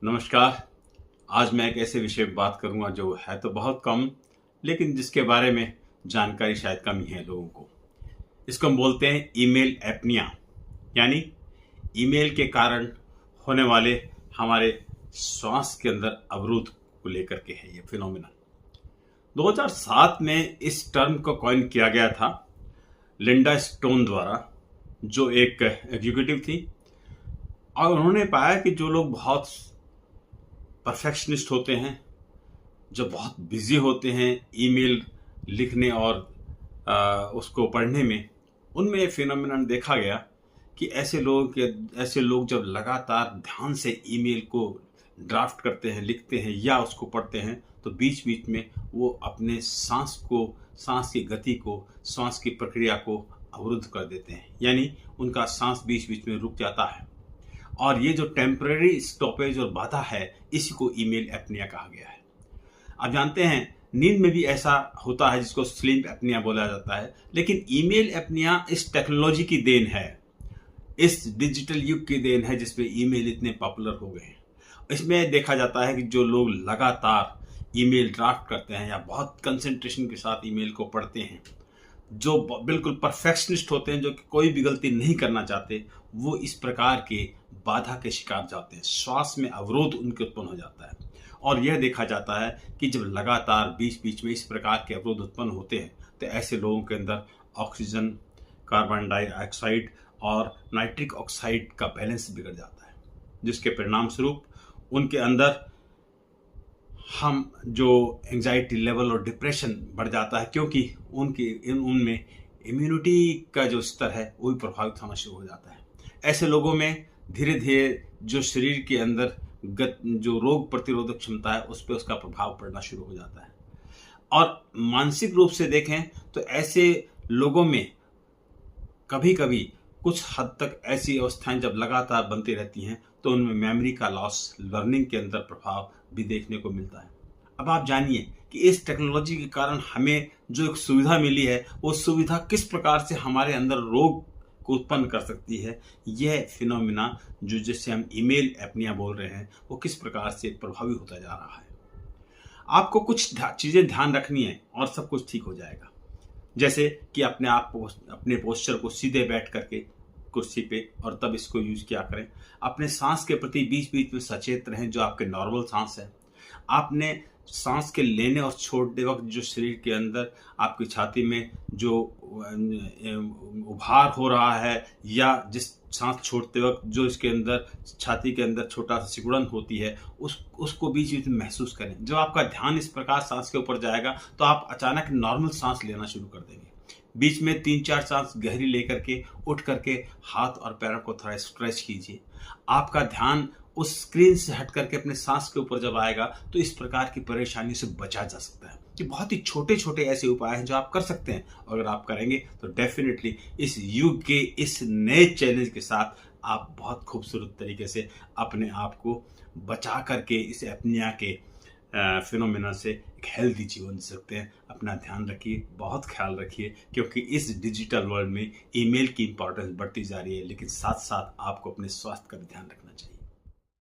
नमस्कार। आज मैं एक ऐसे विषय पर बात करूंगा जो है तो बहुत कम, लेकिन जिसके बारे में जानकारी शायद कम ही है लोगों को। इसको हम बोलते हैं ईमेल एपनिया, यानी ईमेल के कारण होने वाले हमारे श्वास के अंदर अवरोध को लेकर के है ये फिनोमिना। 2007 में इस टर्म को कॉइन किया गया था लिंडा स्टोन द्वारा, जो एक एग्जीक्यूटिव थी, और उन्होंने पाया कि जो लोग बहुत परफेक्शनिस्ट होते हैं, जो बहुत बिजी होते हैं ईमेल लिखने और उसको पढ़ने में, उनमें ये फिनोमिनन देखा गया कि ऐसे लोग जब लगातार ध्यान से ईमेल को ड्राफ्ट करते हैं, लिखते हैं या उसको पढ़ते हैं, तो बीच बीच में वो अपने सांस की गति को, सांस की प्रक्रिया को अवरुद्ध कर देते हैं, यानी उनका सांस बीच बीच में रुक जाता है। और ये जो टेम्पररी स्टॉपेज और बाधा है, इसी को ईमेल एपनिया कहा गया है। आप जानते हैं नींद में भी ऐसा होता है जिसको स्लीप एपनिया बोला जाता है, लेकिन ईमेल एपनिया इस टेक्नोलॉजी की देन है, इस डिजिटल युग की देन है जिसमें ईमेल इतने पॉपुलर हो गए हैं। इसमें देखा जाता है कि जो लोग लगातार ईमेल ड्राफ्ट करते हैं या बहुत कंसंट्रेशन के साथ ईमेल को पढ़ते हैं, जो बिल्कुल परफेक्शनिस्ट होते हैं, जो कि कोई भी गलती नहीं करना चाहते, वो इस प्रकार के बाधा के शिकार जाते हैं, श्वास में अवरोध उनके उत्पन्न हो जाता है। और यह देखा जाता है कि जब लगातार बीच बीच में इस प्रकार के अवरोध उत्पन्न होते हैं, तो ऐसे लोगों के अंदर ऑक्सीजन, कार्बन डाइऑक्साइड और नाइट्रिक ऑक्साइड का बैलेंस बिगड़ जाता है, जिसके परिणाम स्वरूप उनके अंदर जो एंजाइटी लेवल और डिप्रेशन बढ़ जाता है, क्योंकि उनमें इम्यूनिटी का जो स्तर है वो भी प्रभावित होना शुरू हो जाता है। ऐसे लोगों में धीरे धीरे जो शरीर के अंदर जो रोग प्रतिरोधक क्षमता है, उस पर उसका प्रभाव पड़ना शुरू हो जाता है। और मानसिक रूप से देखें तो ऐसे लोगों में कभी कभी कुछ हद तक ऐसी अवस्थाएं जब लगातार बनती रहती हैं, तो उनमें मेमोरी का लॉस, लर्निंग के अंदर प्रभाव भी देखने को मिलता है। अब आप जानिए कि इस टेक्नोलॉजी के कारण हमें जो एक सुविधा मिली है, वो सुविधा किस प्रकार से हमारे अंदर रोग को उत्पन्न कर सकती है। यह फिनोमिना जिससे हम ईमेल एपनिया बोल रहे हैं, वो किस प्रकार से प्रभावी होता जा रहा है। आपको कुछ चीजें ध्यान रखनी है और सब कुछ ठीक हो जाएगा। जैसे कि अपने पोस्चर को सीधे बैठ करके कुर्सी पे, और तब इसको यूज किया करें। अपने सांस के प्रति बीच बीच में सचेत रहें, जो आपके नॉर्मल सांस है। आपने सांस के लेने और छोड़ते वक्त जो शरीर के अंदर आपकी छाती में जो उभार हो रहा है, या जिस सांस छोड़ते वक्त जो इसके अंदर छाती के अंदर छोटा सा सिकुड़न होती है, उसको बीच बीच में महसूस करें। जब आपका ध्यान इस प्रकार सांस के ऊपर जाएगा, तो आप अचानक नॉर्मल सांस लेना शुरू कर देंगे। बीच में 3-4 सांस गहरी लेकर के उठ करके हाथ और पैरों को थोड़ा स्ट्रेच कीजिए। आपका ध्यान उस स्क्रीन से हट करके अपने सांस के ऊपर जब आएगा, तो इस प्रकार की परेशानी से बचा जा सकता है। ये बहुत ही छोटे छोटे ऐसे उपाय हैं जो आप कर सकते हैं। अगर आप करेंगे तो डेफिनेटली इस युग के इस नए चैलेंज के साथ आप बहुत खूबसूरत तरीके से अपने आप को बचा करके इस एपनिया के फिनोमिना से एक हेल्दी जीवन जी सकते हैं। अपना ध्यान रखिए, बहुत ख्याल रखिए, क्योंकि इस डिजिटल वर्ल्ड में ईमेल की इंपॉर्टेंस बढ़ती जा रही है, लेकिन साथ साथ आपको अपने स्वास्थ्य का भी ध्यान रखना चाहिए।